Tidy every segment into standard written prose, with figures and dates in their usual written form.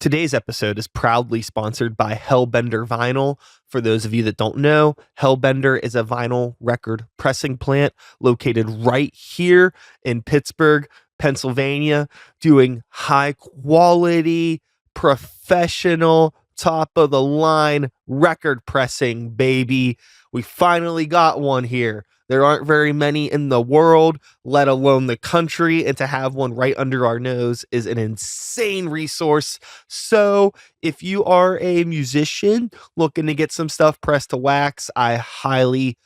Today's episode is proudly sponsored by Hellbender Vinyl. For those of you that don't know, Hellbender is a vinyl record pressing plant located right here in Pittsburgh, Pennsylvania, doing high quality, professional, top of the line record pressing, baby. We finally got one here. There aren't very many in the world, let alone the country, and to have one right under our nose is an insane resource. So if you are a musician looking to get some stuff pressed to wax, I highly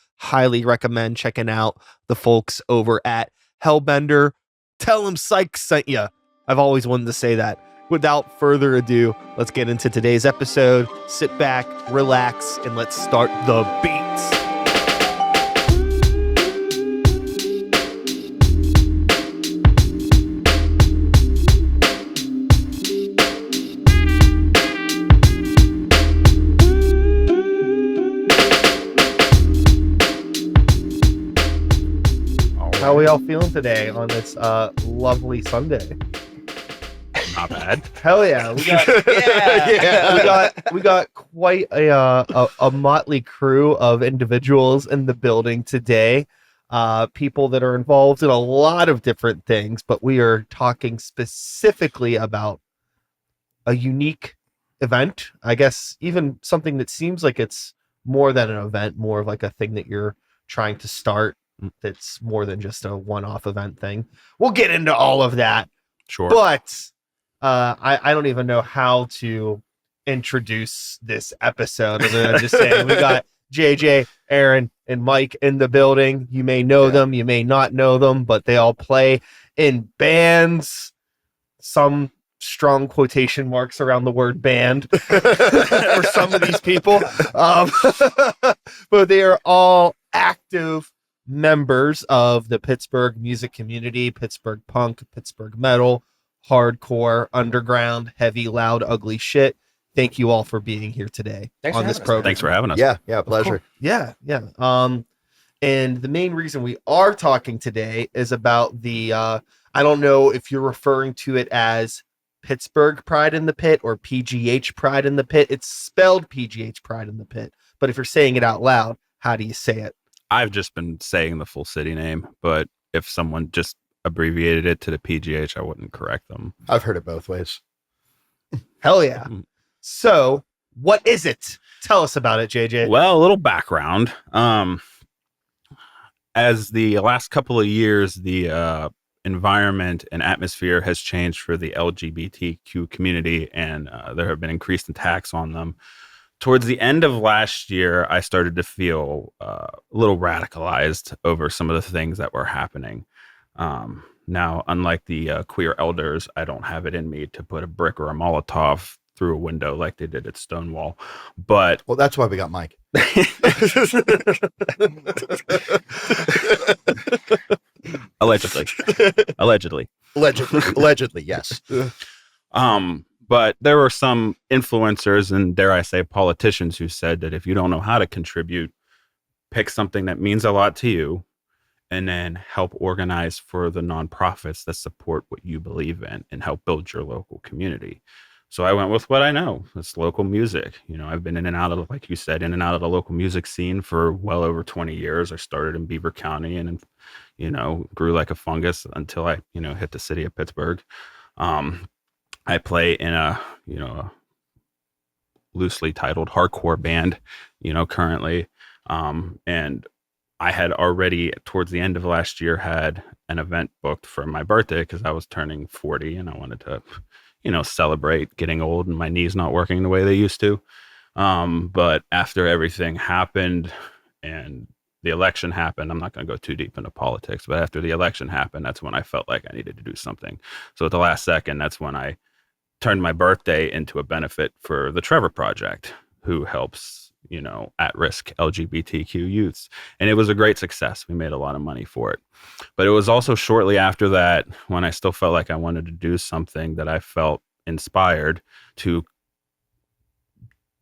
recommend checking out the folks over at Hellbender. Tell them Sykes sent you. I've always wanted to say that. Without further ado, let's get into today's episode. Sit back, relax, and let's start the beats. How are we all feeling today on this lovely Sunday? Not bad. Hell yeah! We got quite a motley crew of individuals in the building today. People that are involved in a lot of different things, but we are talking specifically about a unique event. I guess even something that seems like it's more than an event, more of like a thing that you're trying to start. That's more than just a one-off event thing. We'll get into all of that. Sure. But I don't even know how to introduce this episode. Other than just saying we got JJ, Aaron, and Mike in the building. You may know them, you may not know them, but they all play in bands. Some strong quotation marks around the word band for some of these people. But they are all active members of the Pittsburgh music community, Pittsburgh punk, Pittsburgh metal, hardcore, underground, heavy, loud, ugly shit. Thank you all for being here today on this program. Thanks for having us. Yeah, pleasure. Yeah. And the main reason we are talking today is about the I don't know if you're referring to it as Pittsburgh Pride in the Pit or PGH Pride in the Pit. It's spelled PGH Pride in the Pit, but if you're saying it out loud, how do you say it? I've just been saying the full city name, but if someone just abbreviated it to the PGH, I wouldn't correct them. I've heard it both ways. Hell yeah. So what is it? Tell us about it, JJ. Well, a little background. As the last couple of years, the environment and atmosphere has changed for the LGBTQ community, and there have been increased attacks on them. Towards the end of last year, I started to feel a little radicalized over some of the things that were happening. Now, unlike the queer elders, I don't have it in me to put a brick or a Molotov through a window like they did at Stonewall. But well, that's why we got Mike. Allegedly, yes. But there were some influencers and, dare I say, politicians who said that if you don't know how to contribute, pick something that means a lot to you and then help organize for the nonprofits that support what you believe in and help build your local community. So I went with what I know. It's local music. You know, I've been in and out of, like you said, in and out of the local music scene for well over 20 years. I started in Beaver County and, grew like a fungus until I, hit the city of Pittsburgh. I play in a loosely titled hardcore band, currently. And I had already, towards the end of last year, had an event booked for my birthday because I was turning 40 and I wanted to, celebrate getting old and my knees not working the way they used to. But after everything happened and the election happened, I'm not going to go too deep into politics, but after the election happened, that's when I felt like I needed to do something. So at the last second, that's when I turned my birthday into a benefit for the Trevor Project, who helps, at-risk LGBTQ youths. And it was a great success. We made a lot of money for it. But it was also shortly after that when I still felt like I wanted to do something that I felt inspired to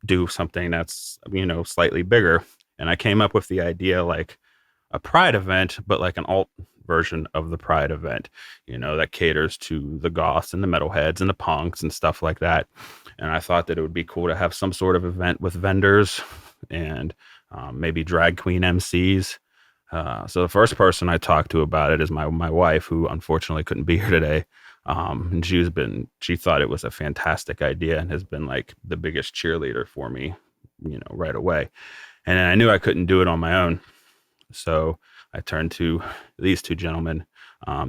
do something that's, slightly bigger. And I came up with the idea like a Pride event, but like an alt version of the Pride event, that caters to the goths and the metalheads and the punks and stuff like that. And I thought that it would be cool to have some sort of event with vendors and maybe drag queen MCs. So the first person I talked to about it is my wife, who unfortunately couldn't be here today. And she thought it was a fantastic idea and has been like the biggest cheerleader for me, right away. And I knew I couldn't do it on my own. So I turned to these two gentlemen,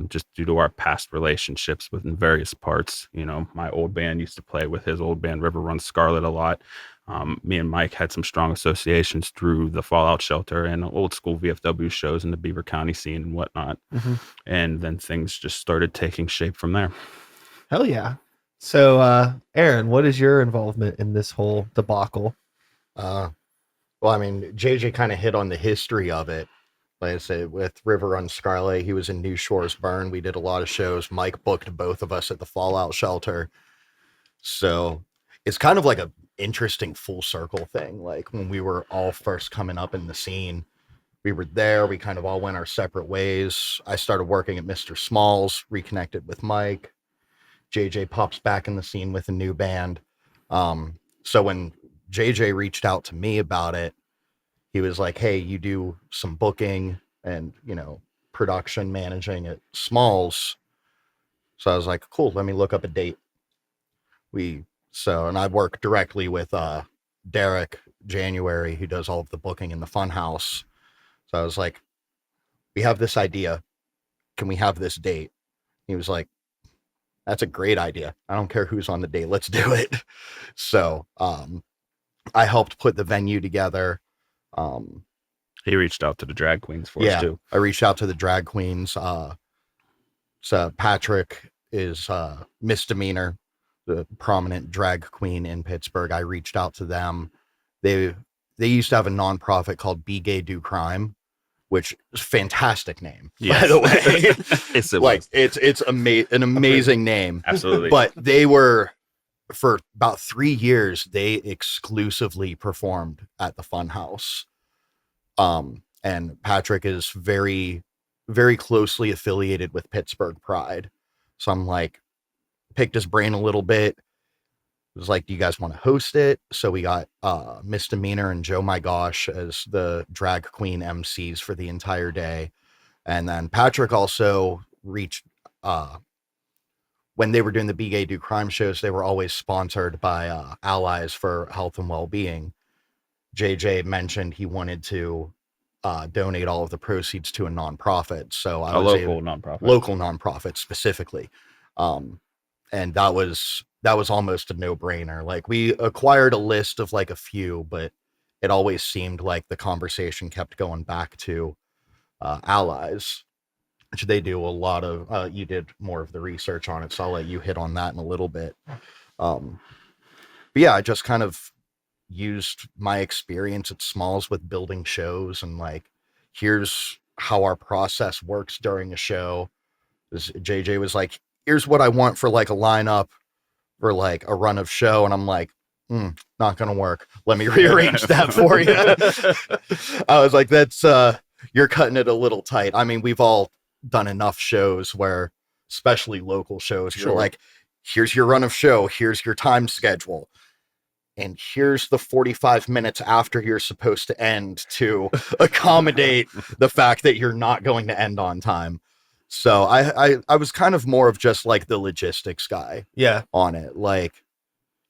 just due to our past relationships within various parts. My old band used to play with his old band, River Run Scarlet, a lot. Me and Mike had some strong associations through the Fallout Shelter and old school VFW shows in the Beaver County scene and whatnot. Mm-hmm. And then things just started taking shape from there. Hell yeah. So, Aaron, what is your involvement in this whole debacle? Well, I mean, JJ kind of hit on the history of it. Like I said, with River Run Scarlet, he was in New Shores Burn. We did a lot of shows. Mike booked both of us at the Fallout Shelter. So it's kind of like a interesting full circle thing. Like when we were all first coming up in the scene, we were there. We kind of all went our separate ways. I started working at Mr. Smalls, reconnected with Mike. JJ pops back in the scene with a new band. So when JJ reached out to me about it, he was like, hey, you do some booking and, production managing at Smalls. So I was like, cool, let me look up a date. And I work directly with Derek January, who does all of the booking in the Funhouse. So I was like, we have this idea. Can we have this date? He was like, that's a great idea. I don't care who's on the date. Let's do it. So I helped put the venue together. He reached out to the drag queens for us too. I reached out to the drag queens. So Patrick is Misdemeanor, the prominent drag queen in Pittsburgh. I reached out to them. They used to have a nonprofit called Be Gay Do Crime, which is a fantastic name, by the way. It's an amazing name. Absolutely. But they were, for about 3 years, they exclusively performed at the Funhouse. And Patrick is very, very closely affiliated with Pittsburgh Pride. So I'm like, picked his brain a little bit. It was like, do you guys want to host it? So we got Misdemeanor and Joe My Gosh as the drag queen MCs for the entire day. And then Patrick also reached, when they were doing the Be Gay Do Crime shows, they were always sponsored by Allies for Health and Wellbeing. JJ mentioned he wanted to donate all of the proceeds to a nonprofit. So I was local nonprofit specifically. And that was almost a no-brainer. Like, we acquired a list of like a few, but it always seemed like the conversation kept going back to Allies, which they do a lot of. You did more of the research on it, so I'll let you hit on that in a little bit. But yeah, I just kind of used my experience at Smalls with building shows and like, here's how our process works during a show. JJ was like, here's what I want for like a lineup for like a run of show. And I'm like, not going to work. Let me rearrange that for you. I was like, that's, you're cutting it a little tight. I mean, we've all done enough shows where, especially local shows, you're like, here's your run of show. Here's your time schedule. And here's the 45 minutes after you're supposed to end to accommodate the fact that you're not going to end on time. So I was kind of more of just like the logistics guy on it. Like,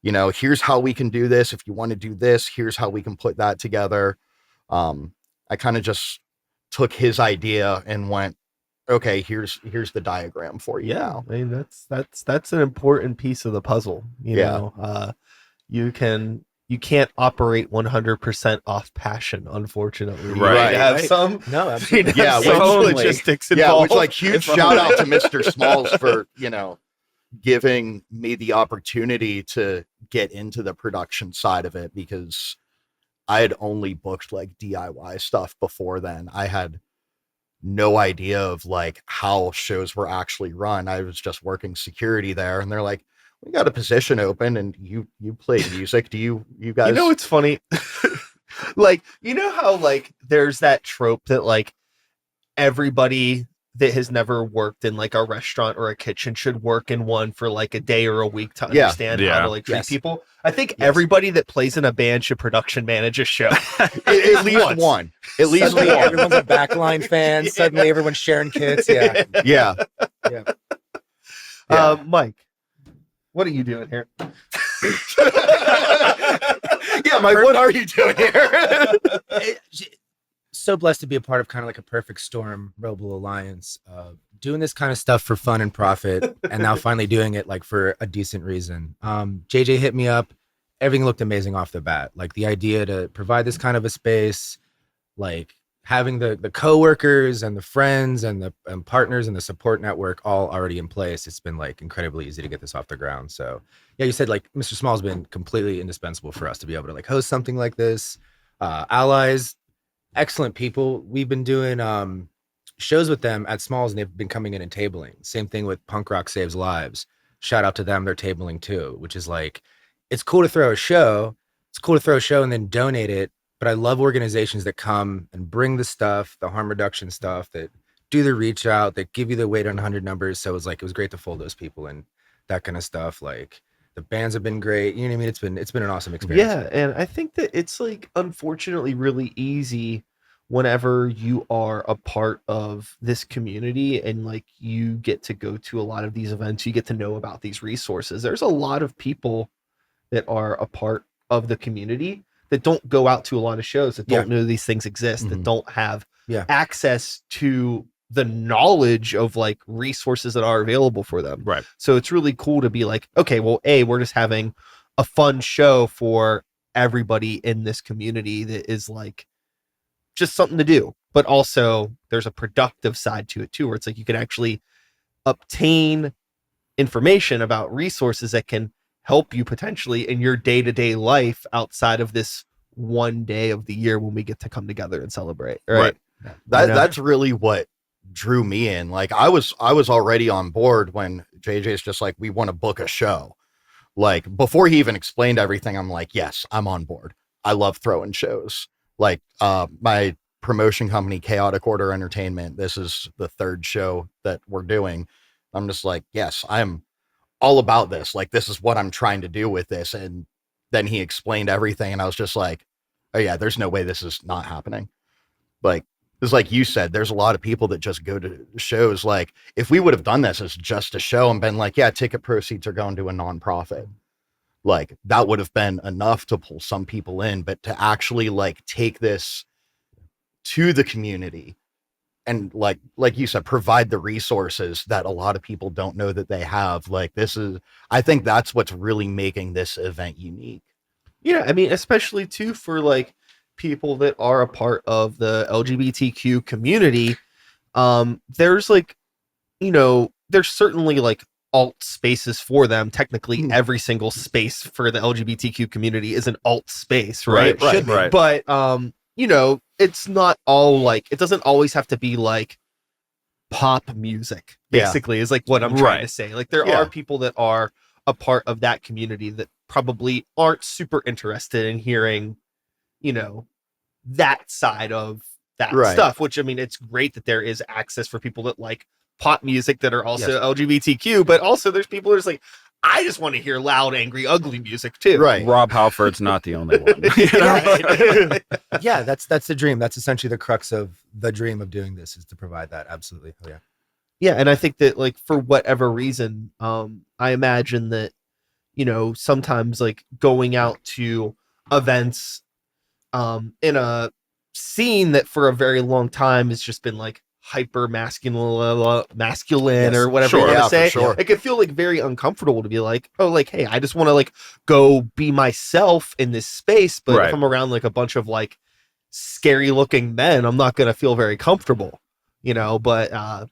here's how we can do this. If you want to do this, here's how we can put that together. I kind of just took his idea and went, okay, here's the diagram for you. Yeah. I mean, that's an important piece of the puzzle. You know, you can't operate 100% off passion, unfortunately. Right. You have some, some logistics involved. Yeah, which like huge shout out to Mr. Smalls for, giving me the opportunity to get into the production side of it, because I had only booked like DIY stuff before then. I had no idea of like how shows were actually run. I was just working security there, and they're like, we got a position open and you play music. Do you guys, it's funny. Like, how like there's that trope that like everybody that has never worked in like a restaurant or a kitchen should work in one for like a day or a week to understand how to like treat people. I think everybody that plays in a band should production manage a show. At least one. At least Suddenly one. everyone's a backline fan. Suddenly everyone's sharing kits. Yeah. Yeah. Mike, what are you doing here? Yeah, Mike, what are you doing here? So blessed to be a part of kind of like a perfect storm Roble Alliance, doing this kind of stuff for fun and profit, and now finally doing it like for a decent reason. JJ hit me up. Everything looked amazing off the bat. Like the idea to provide this kind of a space, like having the coworkers and the friends and the partners and the support network all already in place. It's been like incredibly easy to get this off the ground. So yeah, you said like Mr. Small's been completely indispensable for us to be able to like host something like this. Allies, excellent people. We've been doing shows with them at Smalls, and they've been coming in and tabling. Same thing with Punk Rock Saves Lives. Shout out to them. They're tabling too, which is like, it's cool to throw a show. It's cool to throw a show and then donate it. But I love organizations that come and bring the stuff, the harm reduction stuff, that do the reach out, that give you the weight on 100 numbers. So it was great to fold those people and that kind of stuff. Like the bands have been great. You know what I mean? It's been an awesome experience. Yeah, and I think that it's like unfortunately really easy whenever you are a part of this community and like you get to go to a lot of these events, you get to know about these resources. There's a lot of people that are a part of the community that don't go out to a lot of shows, that don't know these things exist, that don't have access to the knowledge of like resources that are available for them. Right. So it's really cool to be like, okay, well, we're just having a fun show for everybody in this community that is like just something to do, but also there's a productive side to it too, where it's like you can actually obtain information about resources that can help you potentially in your day-to-day life outside of this one day of the year when we get to come together and celebrate. Right. That's really what drew me in. Like I was already on board when JJ's just like, we want to book a show. Like before he even explained everything, I'm like, yes, I'm on board. I love throwing shows. Like my promotion company, Chaotic Order Entertainment, this is the third show that we're doing. I'm just like, yes, I'm all about this. Like, this is what I'm trying to do with this. And then he explained everything. And I was just like, oh yeah, there's no way this is not happening. Like, it's like you said, there's a lot of people that just go to shows. Like if we would have done this as just a show and been like, yeah, ticket proceeds are going to a nonprofit, like that would have been enough to pull some people in, but to actually like take this to the community and like you said, provide the resources that a lot of people don't know that they have. Like I think that's what's really making this event unique. Yeah. I mean, especially too, for like people that are a part of the LGBTQ community. There's like, there's certainly like alt spaces for them. Technically every single space for the LGBTQ community is an alt space, right? Right. But, it's not all like, it doesn't always have to be like pop music, basically, is like what I'm trying to say. Like there are people that are a part of that community that probably aren't super interested in hearing, that side of that stuff, which I mean, it's great that there is access for people that like pop music that are also LGBTQ, but also there's people who's like, I just want to hear loud, angry, ugly music too. Right. Rob Halford's not the only one. Yeah, that's the dream. That's essentially the crux of the dream of doing this, is to provide that. Absolutely. Oh, yeah. Yeah. And I think that like for whatever reason, I imagine that, sometimes like going out to events in a scene that for a very long time has just been like hyper masculine or whatever you want to say. It could feel like very uncomfortable to be like, oh, like, hey, I just want to like go be myself in this space. But if I'm around like a bunch of like scary looking men, I'm not going to feel very comfortable, but I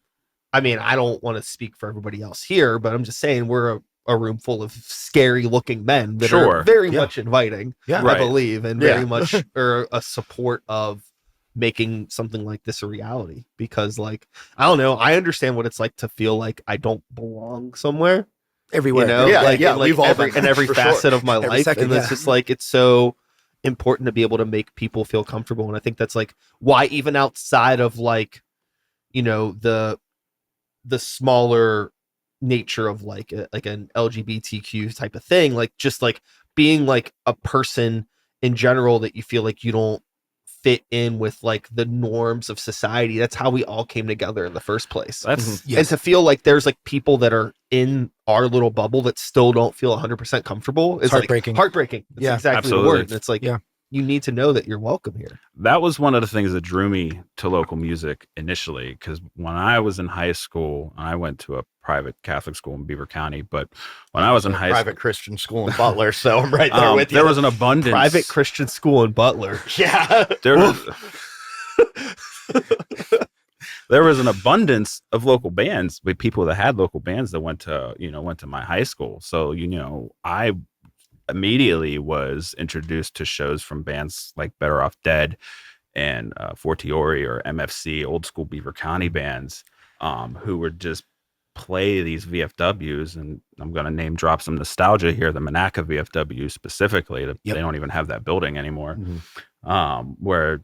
mean, I don't want to speak for everybody else here, but I'm just saying we're a room full of scary looking men that are very much inviting, I believe, and very much are a support of making something like this a reality. Because like, I don't know, I understand what it's like to feel like I don't belong somewhere Everywhere. We've all been in every facet of my life. Second, and it's just like, it's so important to be able to make people feel comfortable. And I think that's like why even outside of like, the the smaller nature of like an LGBTQ type of thing, like just like being like a person in general that you feel like you don't fit in with like the norms of society. That's how we all came together in the first place. That's And to feel like there's like people that are in our little bubble that still don't feel 100% comfortable is heartbreaking. Like heartbreaking. It's Yeah, exactly absolutely. the word. And it's like, Yeah. you need to know that you're welcome here. that was one of the things that drew me to local music initially, because when I was in high school, I went to a private Catholic school in Beaver County, but when I was in high private Christian school in Butler, so I'm right there with you. there was an abundance. Private Christian school in Butler. Yeah. There was, there was an abundance of local bands with people that had local bands that went to my high school. So, I immediately was introduced to shows from bands like Better Off Dead and Fortiori or MFC, old school Beaver County bands, who would just play these VFWs. And I'm going to name drop some nostalgia here, the Monaca VFW specifically. They don't even have that building anymore. Where,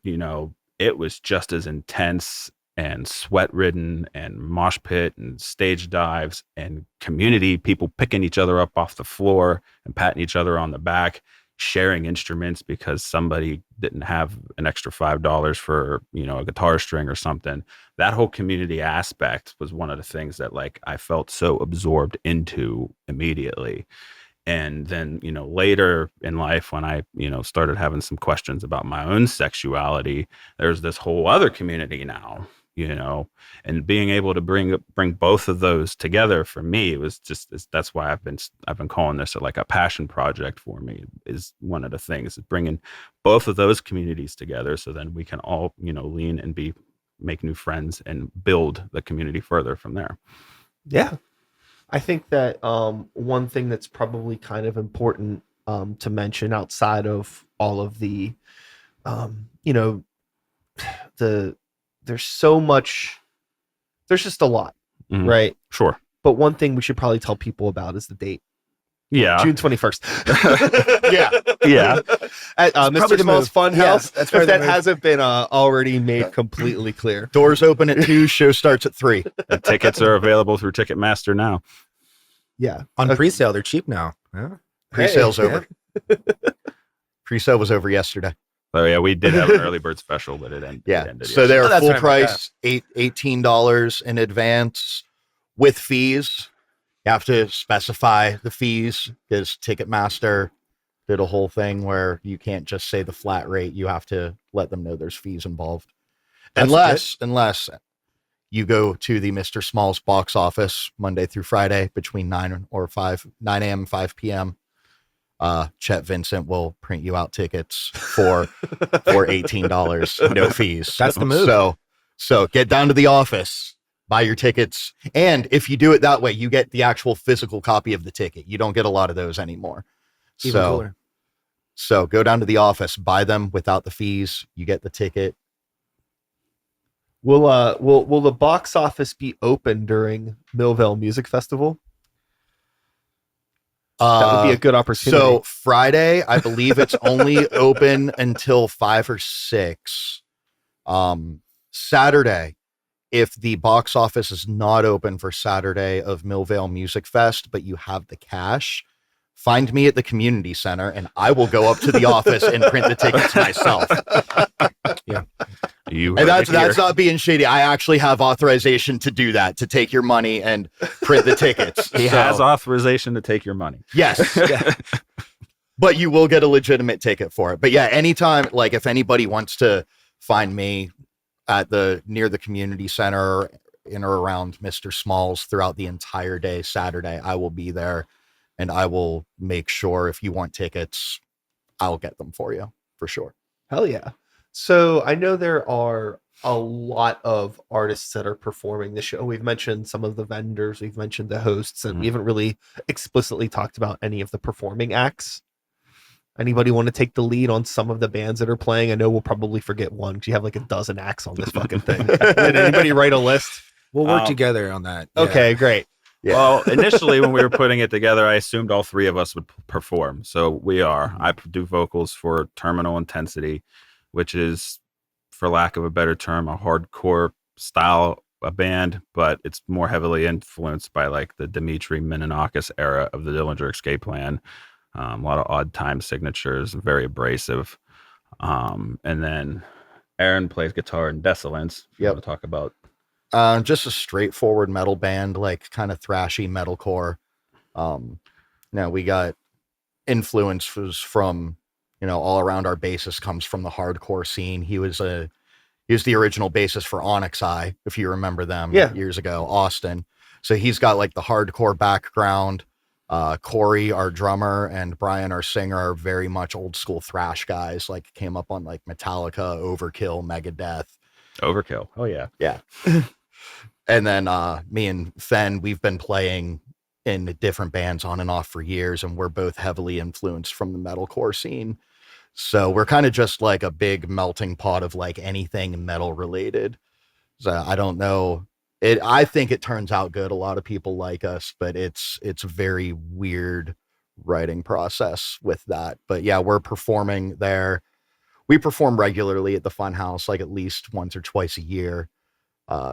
it was just as intense and sweat ridden and mosh pit and stage dives and community, people picking each other up off the floor and patting each other on the back, sharing instruments because somebody didn't have an extra $5 for, a guitar string or something. That whole community aspect was one of the things that like I felt so absorbed into immediately. And then, later in life, when I, started having some questions about my own sexuality, there's this whole other community now, and being able to bring both of those together for me was that's why I've been calling this like a passion project for me, is one of the things, is bringing both of those communities together. So then we can all, lean and make new friends and build the community further from there. Yeah. I think that one thing that's probably kind of important to mention outside of all of the, there's so much, there's just a lot, right? Sure. But one thing we should probably tell people about is the date. Yeah. June 21st. Yeah. At Mr. Small's Fun House. That's if that hasn't been already made completely clear. Doors open at 2, show starts at 3. The tickets are available through Ticketmaster now. Yeah. On pre-sale, they're cheap now. Yeah. Pre-sale's over. Pre-sale was over yesterday. Oh yeah, we did have an early bird special, but it ended. Yeah. It ended So yesterday. they're that's full what I meant, price, $18 in advance with fees. You have to specify the fees because Ticketmaster did a whole thing where you can't just say the flat rate. You have to let them know there's fees involved. Unless you go to the Mr. Small's box office Monday through Friday between 9 a.m. and 5 p.m. Chet Vincent will print you out tickets for $18, no fees. That's the move. So get down to the office, buy your tickets. And if you do it that way, you get the actual physical copy of the ticket. You don't get a lot of those anymore. Even cooler. So go down to the office, buy them without the fees. You get the ticket. Will the box office be open during Millvale Music Festival? That would be a good opportunity. So Friday, I believe it's only open until 5 or 6. Saturday, if the box office is not open for Saturday of Millvale Music Fest, but you have the cash, find me at the community center and I will go up to the office and print the tickets myself. Yeah. You And that's not being shady. I actually have authorization to do that, to take your money and print the tickets. He has authorization to take your money. Yes. But you will get a legitimate ticket for it. But yeah, anytime, like if anybody wants to find me at near the community center in or around Mr. Small's throughout the entire day, Saturday, I will be there and I will make sure if you want tickets, I'll get them for you for sure. Hell yeah. So I know there are a lot of artists that are performing the show. We've mentioned some of the vendors, we've mentioned the hosts, and we haven't really explicitly talked about any of the performing acts. Anybody want to take the lead on some of the bands that are playing? I know we'll probably forget one because you have like a dozen acts on this fucking thing. Did anybody write a list? We'll work together on that. Yeah. Okay, great. Yeah. Well, initially when we were putting it together, I assumed all three of us would perform. So we are. I do vocals for Terminal Intensity, which is, for lack of a better term, a hardcore style a band, but it's more heavily influenced by like the Dmitri Menonakis era of the Dillinger Escape Plan. A lot of odd time signatures, very abrasive. And then Aaron plays guitar in Desolence. If you Yep. want to talk about Just a straightforward metal band, like kind of thrashy metalcore. Now we got influences from, all around. Our bassist comes from the hardcore scene. He was the original bassist for Onyx Eye, if you remember them years ago, Austin. So he's got like the hardcore background. Corey, our drummer, and Brian, our singer, are very much old school thrash guys, like came up on like Metallica, Overkill, Megadeth. Overkill. Oh yeah. Yeah. And then me and Fen, we've been playing in different bands on and off for years, and we're both heavily influenced from the metalcore scene. So we're kind of just like a big melting pot of like anything metal related. So I don't know. I think it turns out good. A lot of people like us, but it's a very weird writing process with that. But yeah, we're performing there. We perform regularly at the Funhouse, like at least once or twice a year.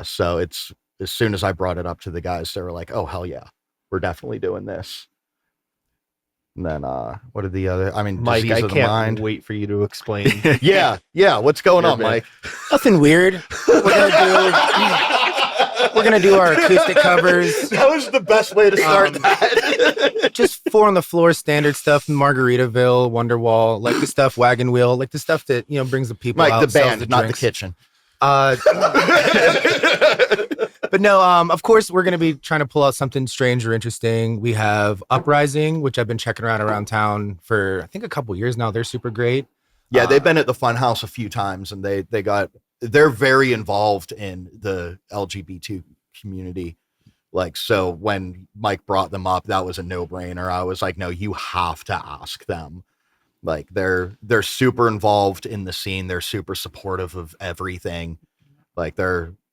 So it's, as soon as I brought it up to the guys, they were like, oh, hell yeah, we're definitely doing this. And then, what are the other, Mike, Disease I of the can't Mind. wait for you to explain. Yeah. What's going Your on, band. Mike? Nothing weird. We're gonna do our acoustic covers. That was the best way to start that. Just 4 on the floor standard stuff, Margaritaville, Wonderwall, like the stuff, Wagon Wheel, like the stuff that Mike, brings the people out. the sells band, not drinks. the kitchen. But no, of course we're gonna be trying to pull out something strange or interesting. We have Uprising, which I've been checking around town for I think a couple years now. They're super great. Yeah, they've been at the Funhouse a few times, and they're very involved in the LGBT community. Like, so when Mike brought them up, that was a no-brainer. I was like, no, you have to ask them. Like, they're super involved in the scene. They're super supportive of everything. Like,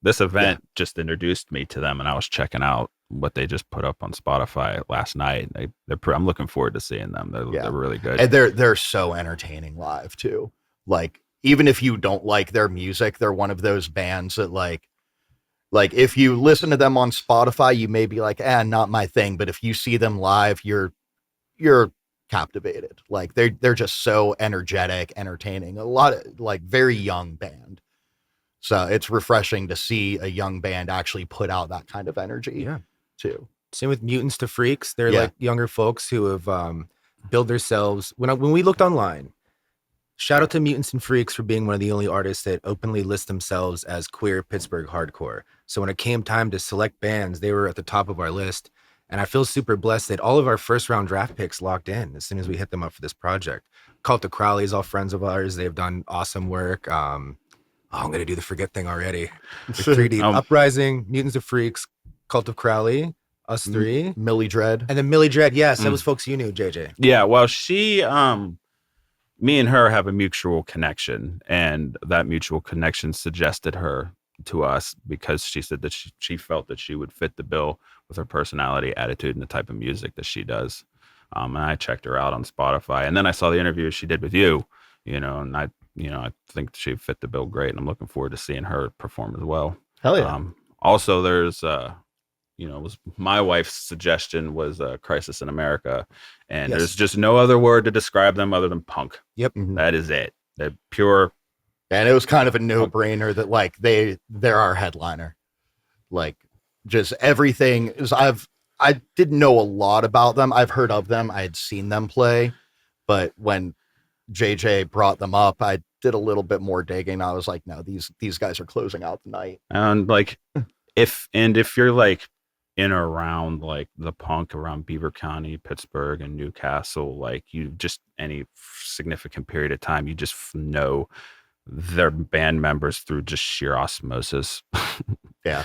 this event just introduced me to them, and I was checking out what they just put up on Spotify last night. I'm looking forward to seeing them. They're really good. and they're so entertaining live too. Like, even if you don't like their music, they're one of those bands that like if you listen to them on Spotify, you may be like, not my thing. But if you see them live, you're captivated. Like, they're just so energetic, entertaining. A lot of like very young band. So it's refreshing to see a young band actually put out that kind of energy too. Same with Mutants to Freaks. They're Yeah. like younger folks who have built themselves. When we looked online, shout out to Mutants and Freaks for being one of the only artists that openly list themselves as queer Pittsburgh hardcore. So when it came time to select bands, they were at the top of our list. And I feel super blessed that all of our first round draft picks locked in as soon as we hit them up for this project. Cult of Crowley is all friends of ours. They've done awesome work. I'm going to do the forget thing already. The 3D Uprising, Mutants of Freaks, Cult of Crowley, us three. Millie Dread. And then Millie Dread. Yes, that was folks you knew, JJ. Yeah, well, me and her have a mutual connection, and that mutual connection suggested her to us because she said that she felt that she would fit the bill with her personality, attitude, and the type of music that she does. And I checked her out on Spotify, and then I saw the interview she did with you, and I think she fit the bill great, and I'm looking forward to seeing her perform as well. Hell yeah. Also, there's was my wife's suggestion was Crisis in America, and Yes. there's just no other word to describe them other than punk. Yep. That is it. They're pure. And it was kind of a no-brainer that like they're our headliner. Like, just everything is I didn't know a lot about them. I've heard of them. I had seen them play, but when JJ brought them up, I did a little bit more digging. I was like, no, these guys are closing out the night. And like, if you're like in or around like the punk around Beaver County, Pittsburgh, and Newcastle, like you just any significant period of time, you just know their band members through just sheer osmosis. Yeah.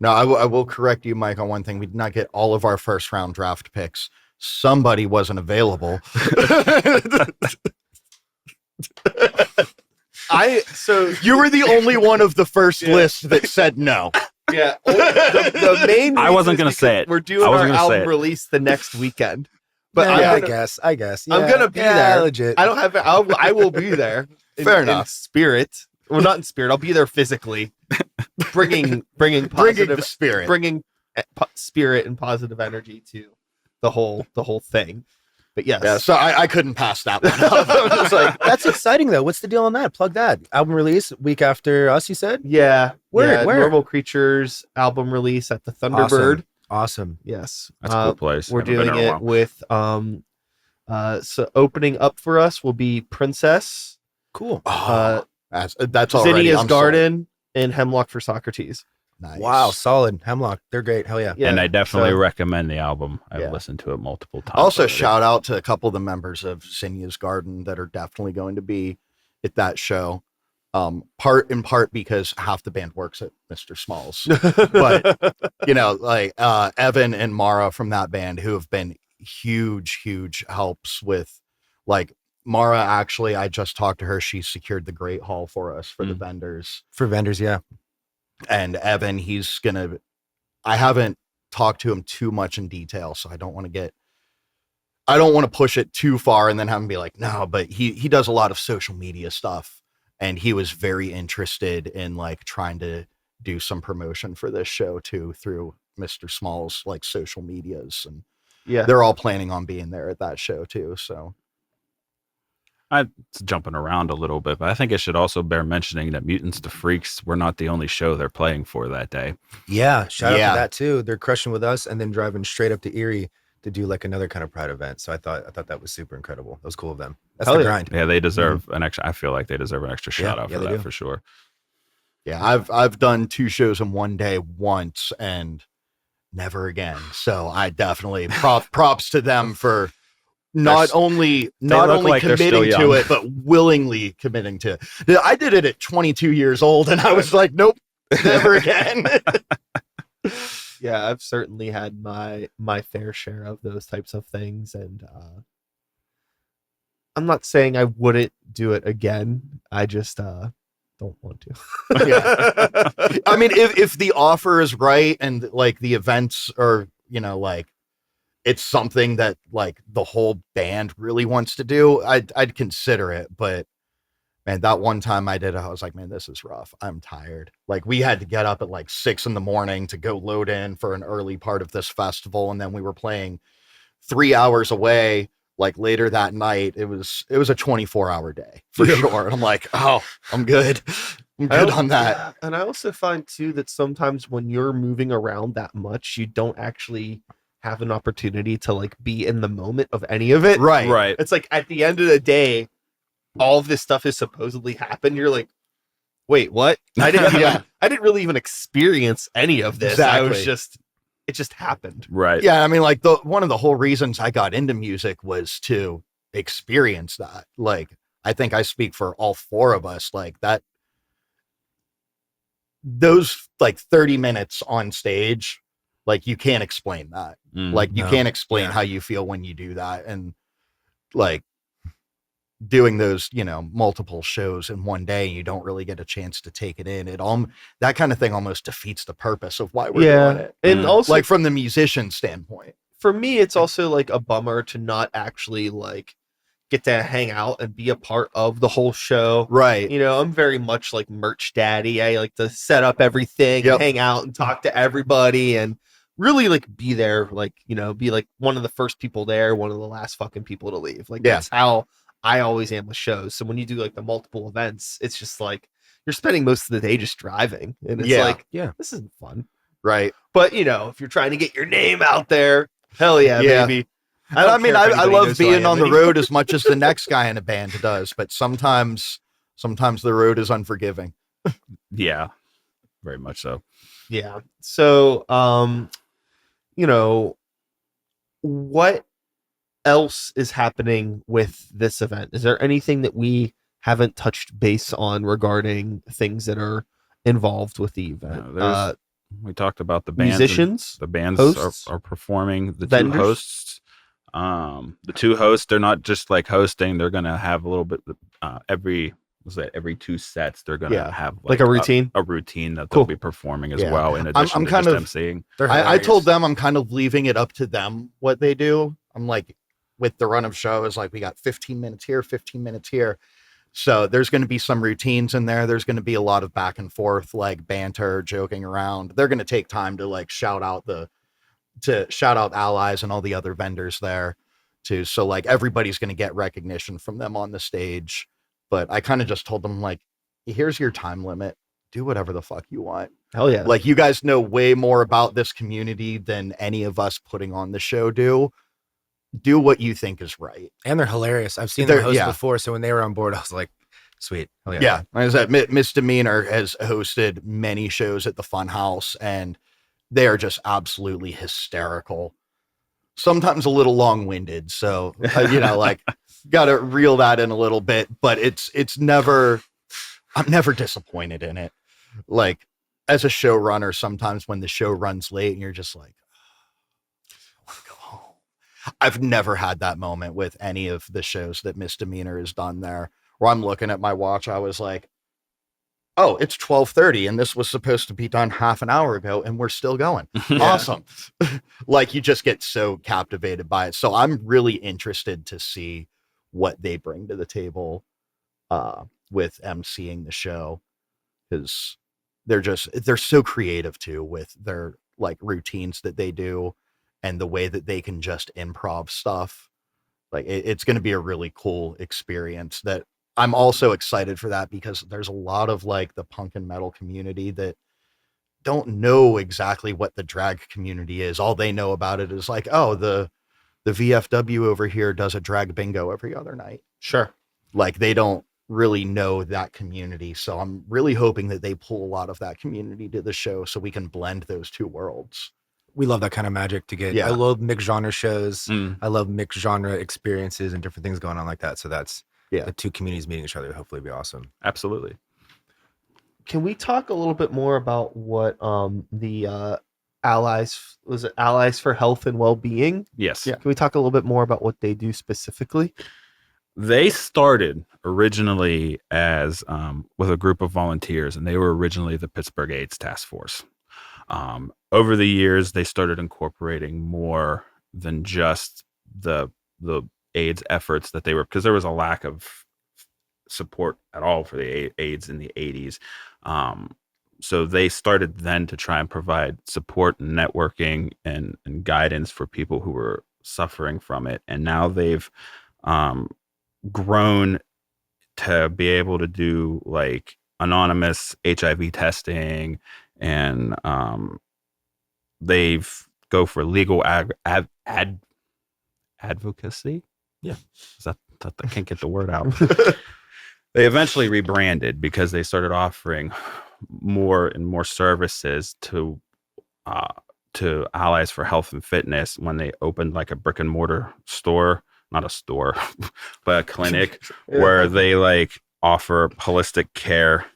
No, I will correct you, Mike, on one thing. We did not get all of our first round draft picks. Somebody wasn't available. So You were the only one of the first list that said no. yeah, the main. I wasn't reason gonna is say because it. We're doing I our wasn't gonna say album it. release the next weekend, but Yeah, I'm gonna, I guess. I'm gonna be there. Legit. I don't have. I will be there. Fair in enough. spirit. Well, not in spirit. I'll be there physically. bringing bringing positive the spirit. bringing spirit and positive energy to the whole thing. But yes, Yeah, so I couldn't pass that one up. I was like, That's exciting though. What's the deal on that? Plug that. Album release week after us, you said? yeah, Where? Normal Creatures album release at the Thunderbird. Awesome. Yes, That's a cool place. We're Haven't been doing there in a it while. with so opening up for us will be Princess, Cool. that's already Zinnia's I'm sold. Garden, and Hemlock for Socrates. Nice. Wow, solid. Hemlock. They're great. Hell yeah. Yeah, And I definitely so- recommend the album. I've Yeah. listened to it multiple times. Also, already. shout out to a couple of the members of Zinnia's Garden that are definitely going to be at that show. Part because half the band works at Mr. Smalls. But, like Evan and Mara from that band who have been huge helps with, like, Mara, actually, I just talked to her. She secured the Great Hall for us for the vendors. For vendors, yeah. And Evan, I haven't talked to him too much in detail, so I don't want to push it too far and then have him be like, no, but he does a lot of social media stuff. And he was very interested in like trying to do some promotion for this show too, through Mr. Small's like social medias. And yeah, they're all planning on being there at that show too. So I'm jumping around a little bit, but I think it should also bear mentioning that Mutants to Freaks were not the only show they're playing for that day. Yeah. Shout out Yeah. to that too. They're crushing with us and then driving straight up to Erie to do like another kind of Pride event. So I thought that was super incredible. That was cool of them. That's Hell the yeah. grind. Yeah, they deserve an extra. I feel like they deserve an extra shout out yeah, for they that do. for sure. yeah, I've done 2 shows in one day once and never again. So I definitely props to them for not only like they're still committing to young. it, but willingly committing to it. I did it at 22 years old and I was like, nope, never again. yeah, I've certainly had my fair share of those types of things, and I'm not saying I wouldn't do it again. I just don't want to. Yeah. I mean, if the offer is right and like the events are, like it's something that like the whole band really wants to do, I'd consider it. But man, that one time I did it, I was like, man, this is rough. I'm tired. Like we had to get up at like 6 a.m. to go load in for an early part of this festival. And then we were playing 3 hours away, like later that night. It was a 24-hour day for sure. And I'm like, oh, I'm good. I'm good on that. Yeah, and I also find too that sometimes when you're moving around that much, you don't actually have an opportunity to like be in the moment of any of it. Right. It's like at the end of the day, all of this stuff has supposedly happened. You're like, wait, what? I didn't really even experience any of this. Exactly. It just happened. Right. Yeah, I mean, like one of the whole reasons I got into music was to experience that. Like, I think I speak for all 4 of us. Like that, those like 30 minutes on stage, like you can't explain that. Like you No. can't explain Yeah. how you feel when you do that, and like doing those, multiple shows in one day, and you don't really get a chance to take it in. That kind of thing almost defeats the purpose of why we're doing it. And also Like from the musician standpoint. for me, it's also like a bummer to not actually like get to hang out and be a part of the whole show. Right. I'm very much like merch daddy. I like to set up everything, Yep. and hang out and talk to everybody and really like be there, like, be like one of the first people there, one of the last fucking people to leave. Like Yeah. that's how I always am with shows. So when you do like the multiple events, it's just like you're spending most of the day just driving. And it's Yeah. like, Yeah. this isn't fun. Right. But if you're trying to get your name out there, hell yeah, Yeah. baby. And I mean, don't care if I anybody love knows who I being am on the anymore. road as much as the next guy in a band does, but sometimes the road is unforgiving. Yeah. Very much so. Yeah. So, what else is happening with this event? Is there anything that we haven't touched base on regarding things that are involved with the event? No, we talked about the bands. Musicians, The bands hosts, are performing. The vendors? 2 hosts. The 2 hosts, they're not just like hosting. They're gonna have a little bit every 2 sets. They're gonna have like a routine. a routine that Cool. they'll be performing as Yeah. well. In addition I'm to kind just of- emceeing. They're I told hilarious. them I'm kind of leaving it up to them what they do. I'm like, with the run of shows, like we got 15 minutes here, 15 minutes here. So there's going to be some routines in there. There's going to be a lot of back and forth, like banter, joking around. They're going to take time to like shout out Allies and all the other vendors there too. So like everybody's going to get recognition from them on the stage. But I kind of just told them like, here's your time limit. Do whatever the fuck you want. Hell yeah. Like you guys know way more about this community than any of us putting on the show do. Do what you think is right. And they're hilarious. I've seen them host yeah. before, so when they were on board, I was like, sweet. Hell yeah. Yeah. Like I said, Misdemeanor has hosted many shows at the Funhouse, and they are just absolutely hysterical. Sometimes a little long-winded, so like got to reel that in a little bit. But it's never. I'm never disappointed in it. Like as a showrunner, sometimes when the show runs late, and you're just like, I want to go home. I've never had that moment with any of the shows that Misdemeanor has done there, where I'm looking at my watch. I was like, oh, it's 12:30 and this was supposed to be done half an hour ago and we're still going. Awesome. Like you just get so captivated by it. So I'm really interested to see what they bring to the table with emceeing the show, because they're so creative too with their like routines that they do and the way that they can just improv stuff. Like it's going to be a really cool experience. That I'm also excited for that, because there's a lot of like the punk and metal community that don't know exactly what the drag community is. All they know about it is like, oh, the VFW over here does a drag bingo every other night. Sure. Like they don't really know that community. So I'm really hoping that they pull a lot of that community to the show so we can blend those two worlds. We love that kind of magic to get. Yeah. I love mixed genre shows. I love mixed genre experiences and different things going on like that. So that's the two communities meeting each other. Hopefully be awesome. Absolutely. Can we talk a little bit more about what the Allies, was it Allies for Health and Well-Being? Yes. Yeah. Can we talk a little bit more about what they do specifically? They started originally as with a group of volunteers, and they were originally the Pittsburgh AIDS Task Force. Over the years, they started incorporating more than just the AIDS efforts that they were, because there was a lack of support at all for the AIDS in the 80s. So they started then to try and provide support and networking and guidance for people who were suffering from it. And now they've grown to be able to do like anonymous HIV testing, and they've go for legal advocacy. Yeah. I can't get the word out. They eventually rebranded because they started offering more and more services to Allies for Health and Fitness when they opened like a brick and mortar store, not a store, but a clinic where they like offer holistic care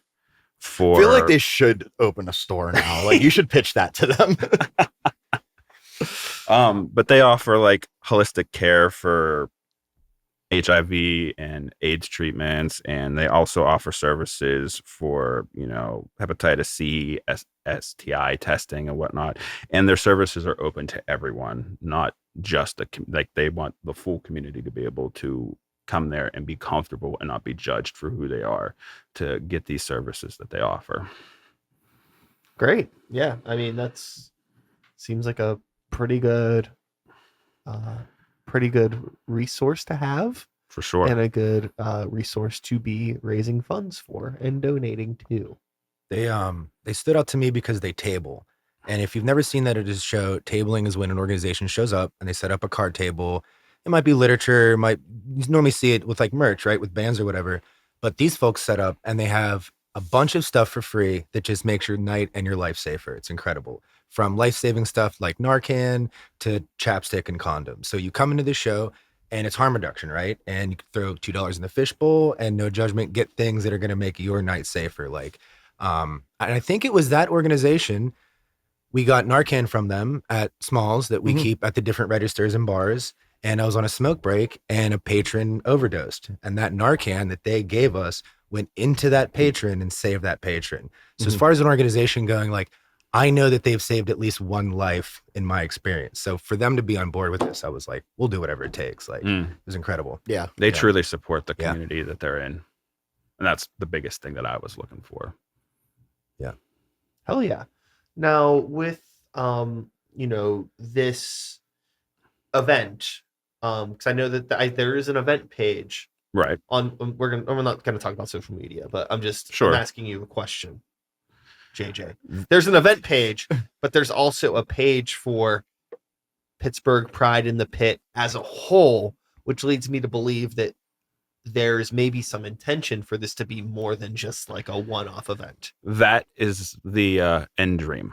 for. I feel like they should open a store now. Like you should pitch that to them. But they offer like holistic care for HIV and AIDS treatments, and they also offer services for, hepatitis C, STI testing and whatnot. And their services are open to everyone, not just they want the full community to be able to come there and be comfortable and not be judged for who they are to get these services that they offer. Great. Yeah. I mean, seems like a pretty good resource to have, for sure, and a good resource to be raising funds for and donating to. They stood out to me because they table. And if you've never seen that at a show, tabling is when an organization shows up and they set up a card table. It might be literature, you normally see it with like merch, right? With bands or whatever. But these folks set up and they have a bunch of stuff for free that just makes your night and your life safer. It's incredible. From life-saving stuff like Narcan to chapstick and condoms. So you come into the show and it's harm reduction, right? And you can throw $2 in the fishbowl and no judgment, get things that are going to make your night safer. Like, and I think it was that organization. We got Narcan from them at Smalls that we keep at the different registers and bars. And I was on a smoke break and a patron overdosed. And that Narcan that they gave us went into that patron and saved that patron. So as far as an organization going, like, I know that they've saved at least one life in my experience. So for them to be on board with this, I was like, we'll do whatever it takes. Like, it was incredible. Yeah. They truly support the community that they're in. And that's the biggest thing that I was looking for. Hell yeah. Now with this event, because I know that there is an event page Right. on. We're not gonna talk about social media, but I'm Sure. asking you a question, JJ. There's an event page, but there's also a page for Pittsburgh Pride in the Pit as a whole, which leads me to believe that there's maybe some intention for this to be more than just like a one-off event. That is the end dream.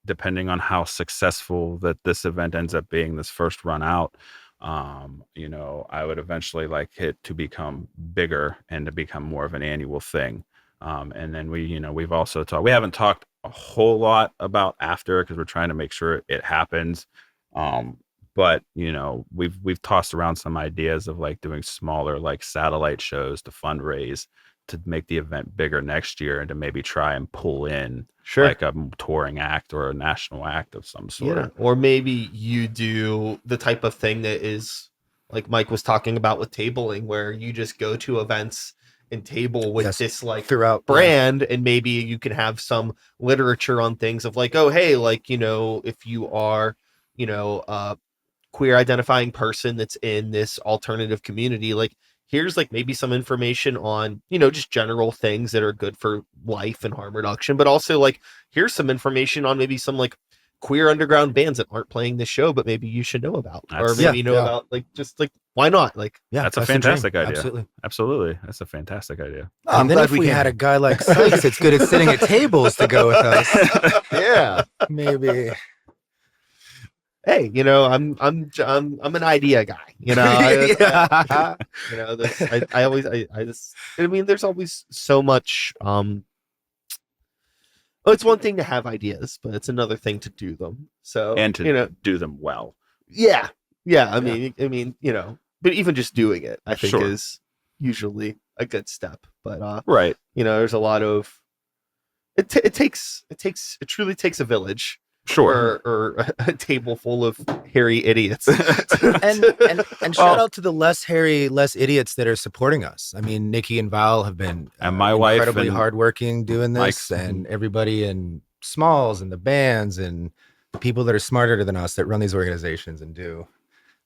Depending on how successful that this event ends up being, this first run out, I would eventually like it to become bigger and to become more of an annual thing. And then we've also we haven't talked a whole lot about after, because we're trying to make sure it happens. But we've tossed around some ideas of like doing smaller like satellite shows to fundraise to make the event bigger next year, and to maybe try and pull in like a touring act or a national act of some sort. Yeah. Or maybe you do the type of thing that is like Mike was talking about with tabling, where you just go to events and table with this like throughout brand, and maybe you can have some literature on things of like, oh hey, like if you are queer identifying person that's in this alternative community, like here's like maybe some information on just general things that are good for life and harm reduction, but also like here's some information on maybe some like queer underground bands that aren't playing this show but maybe you should know about, or maybe about, like, just like, why not? Like, that's a fantastic idea. Absolutely, that's a fantastic idea. And then if we had a guy like Sykes that's good at sitting at tables to go with us, maybe. Hey, I'm an idea guy. I there's always so much. It's one thing to have ideas, but it's another thing to do them. So and to do them well. Yeah. I mean, but even just doing it, I think is usually a good step. But right, there's a lot of it truly takes a village. Or a table full of hairy idiots. and shout out to the less hairy, less idiots that are supporting us. I mean, Nikki and Val have been and my wife incredibly hardworking doing this, and everybody in Smalls and the bands and the people that are smarter than us that run these organizations and do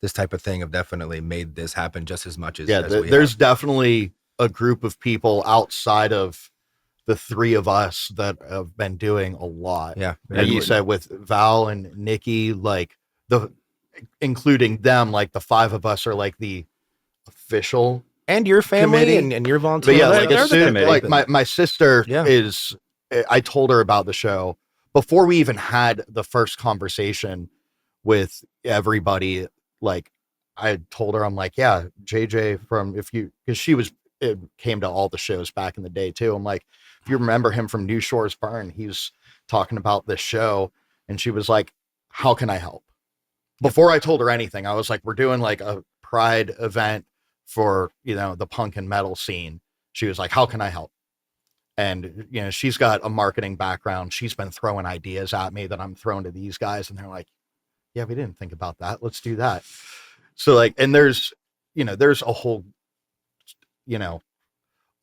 this type of thing have definitely made this happen just as much as there's definitely a group of people outside of the three of us that have been doing a lot. Yeah. And you said with Val and Nikki, like including them, like the five of us are like the official and your family and your volunteers. But yeah, like my sister is, I told her about the show before we even had the first conversation with everybody. Like I told her, I'm like, yeah, JJ because it came to all the shows back in the day too. I'm like, if you remember him from New Shores Burn, he was talking about this show, and she was like, how can I help? Before I told her anything, I was like, we're doing like a pride event for, the punk and metal scene. She was like, how can I help? And, she's got a marketing background. She's been throwing ideas at me that I'm throwing to these guys. And they're like, yeah, we didn't think about that. Let's do that. So like, and there's a whole,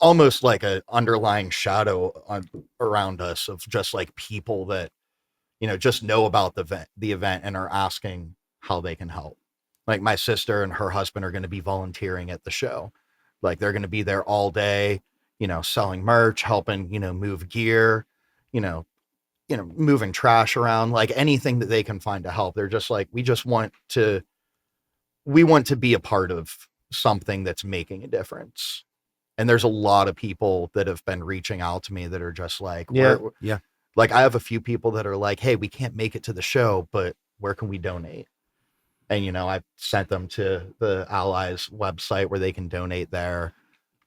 almost like an underlying shadow around us of just like people that, just know about the event and are asking how they can help. Like my sister and her husband are going to be volunteering at the show. Like they're going to be there all day, selling merch, helping, move gear, moving trash around, like anything that they can find to help. They're just like, we want to be a part of something that's making a difference. And there's a lot of people that have been reaching out to me that are just like, like I have a few people that are like, hey, we can't make it to the show, but where can we donate? And, I sent them to the Allies website where they can donate there.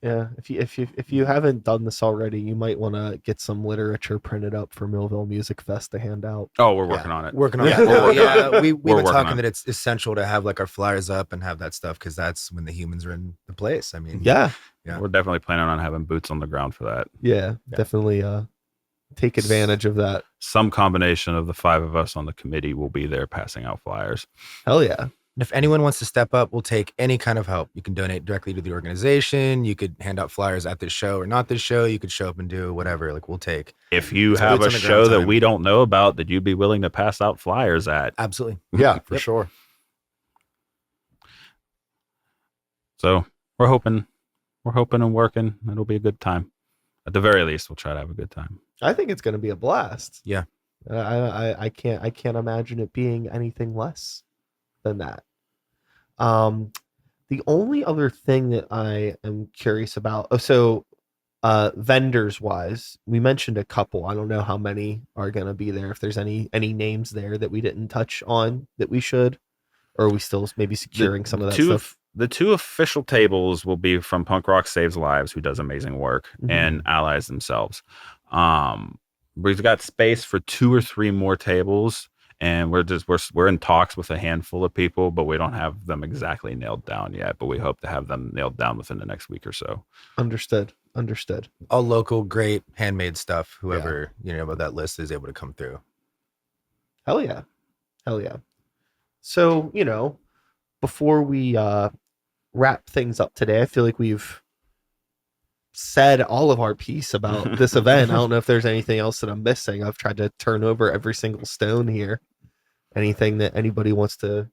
Yeah. If you haven't done this already, you might want to get some literature printed up for Millville Music Fest to hand out. Oh, we're working on it. We've been talking that it's essential to have like our flyers up and have that stuff, because that's when the humans are in the place. I mean, we're definitely planning on having boots on the ground for that. Yeah. Definitely take advantage of that. Some combination of the five of us on the committee will be there passing out flyers. Hell yeah. And if anyone wants to step up, we'll take any kind of help. You can donate directly to the organization. You could hand out flyers at this show or not this show. You could show up and do whatever. Like, we'll take. If you It's have boots a on the show ground that time. we don't know about that you'd be willing to pass out flyers at. Absolutely. Yeah, for Yep. sure. So we're hoping and working. It'll be a good time. At the very least, we'll try to have a good time. I think it's going to be a blast. Yeah. I can't imagine it being anything less than that. The only other thing that I am curious about, vendors wise, we mentioned a couple. I don't know how many are going to be there. If there's any names there that we didn't touch on that we should, or are we still maybe securing some of that stuff? The two official tables will be from Punk Rock Saves Lives, who does amazing work, and Allies themselves. We've got space for 2 or 3 more tables, and we're in talks with a handful of people, but we don't have them exactly nailed down yet. But we hope to have them nailed down within the next week or so. Understood. All local, great handmade stuff. Whoever about that list is able to come through. Hell yeah. So, before we wrap things up today, I feel like we've said all of our piece about this event. I don't know if there's anything else that I'm missing. I've tried to turn over every single stone here. Anything that anybody wants to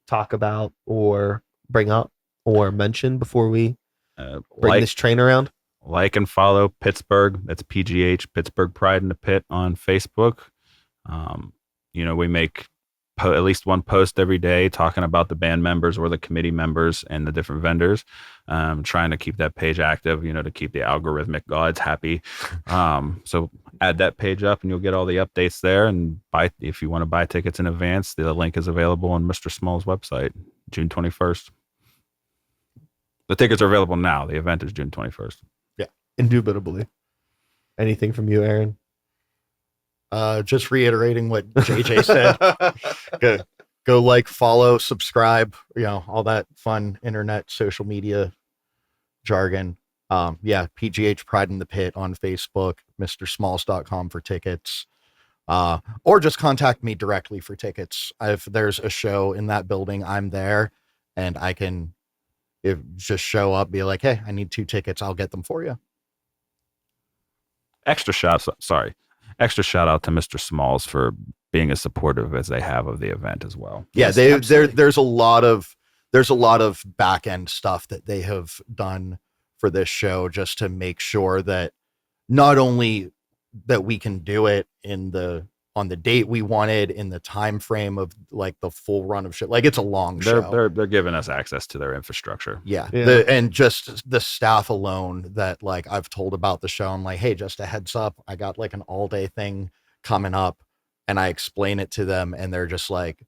talk about or bring up or mention before we bring this train around? Like and follow Pittsburgh. That's PGH, Pittsburgh Pride in the Pit on Facebook. We make at least one post every day talking about the band members or the committee members and the different vendors. Trying to keep that page active, to keep the algorithmic gods happy. So add that page up and you'll get all the updates there. And if you want to buy tickets in advance, the link is available on Mr. Small's website, June 21st. The tickets are available now. The event is June 21st. Yeah, indubitably. Anything from you, Aaron? Just reiterating what JJ said. Go like, follow, subscribe, all that fun internet social media jargon. PGH Pride in the Pit on Facebook, MrSmalls.com for tickets. Or just contact me directly for tickets. If there's a show in that building, I'm there and I can just show up, be like, hey, I need 2 tickets. I'll get them for you. Extra shout out to Mr. Smalls for being as supportive as they have of the event as well. Yeah, Yes, there's a lot of back end stuff that they have done for this show just to make sure that not only that we can do it on the date we wanted, in the time frame of like the full run of shit. Like, it's a long show. They're giving us access to their infrastructure. Yeah. Yeah. And just the staff alone that like I've told about the show. I'm like, hey, just a heads up, I got like an all day thing coming up, and I explain it to them, and they're just like,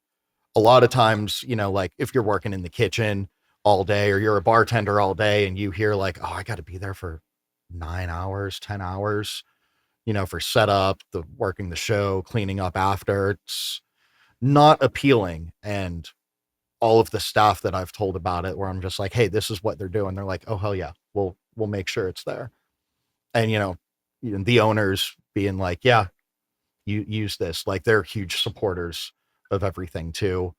a lot of times, like if you're working in the kitchen all day or you're a bartender all day and you hear like, oh, I got to be there for 9 hours, 10 hours, for setup, working the show, cleaning up after, it's not appealing. And all of the staff that I've told about it, where I'm just like, hey, this is what they're doing. They're like, oh, hell yeah, we'll make sure it's there. And, the owners being like, yeah, you use this. Like, they're huge supporters of everything too.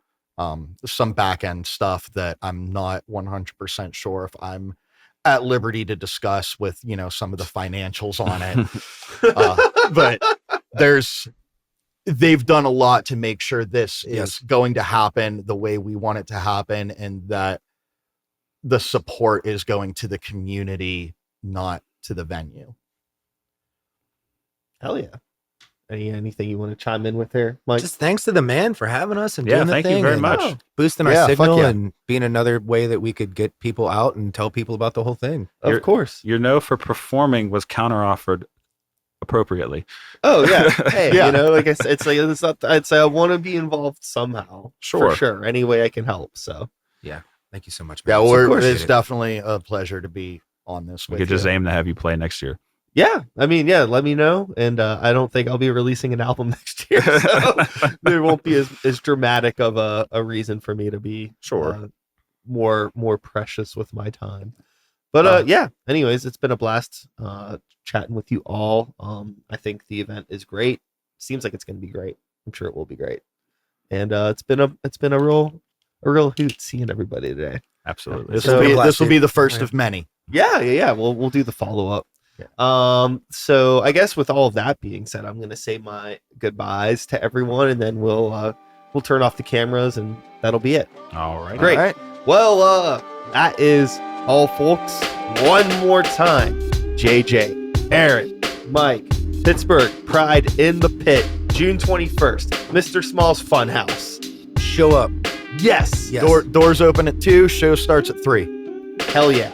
Some back end stuff that I'm not 100% sure if I'm at liberty to discuss with, some of the financials on it. But they've done a lot to make sure this is going to happen the way we want it to happen, and that the support is going to the community, not to the venue. Hell yeah. Anything you want to chime in with there, Mike? Just thanks to the man for having us and doing the thing. Thank you very and much. boosting our Yeah, fuck signal yeah. and being another way that we could get people out and tell people about the whole thing. Of course. Your no for performing was counteroffered appropriately. Oh yeah. Hey, Yeah. like I said, it's not. I'd say I want to be involved somehow. Sure. For sure. Any way I can help. So Thank you so much, Yeah, man. of course. it's definitely a pleasure to be on this We with could just you. aim to have you play next year. yeah, let me know. And I don't think I'll be releasing an album next year. So there won't be as dramatic of a reason for me to be more precious with my time. But yeah, anyways, it's been a blast chatting with you all. I think the event is great. Seems like it's going to be great. I'm sure it will be great. And it's been a real a real hoot seeing everybody today. Absolutely. This So- will be the first of many. Yeah. We'll do the follow up. So I guess with all of that being said, I'm gonna say my goodbyes to everyone, and then we'll turn off the cameras, and that'll be it. All right. Great. All right. Well, that is all, folks. One more time, JJ, Aaron, Mike, Pittsburgh Pride in the Pit, June 21st, Mr. Small's Funhouse. Show up. Yes. Yes. Doors open at 2. Show starts at 3. Hell yeah.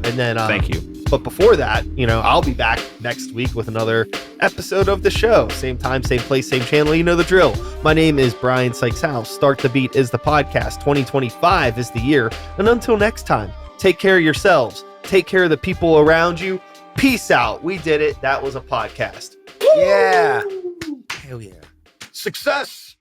And then Thank you. But before that, I'll be back next week with another episode of the show. Same time, same place, same channel. You know the drill. My name is Brian Sykes House. Start the Beat is the podcast. 2025 is the year. And until next time, take care of yourselves. Take care of the people around you. Peace out. We did it. That was a podcast. Yeah. Hell yeah. Success.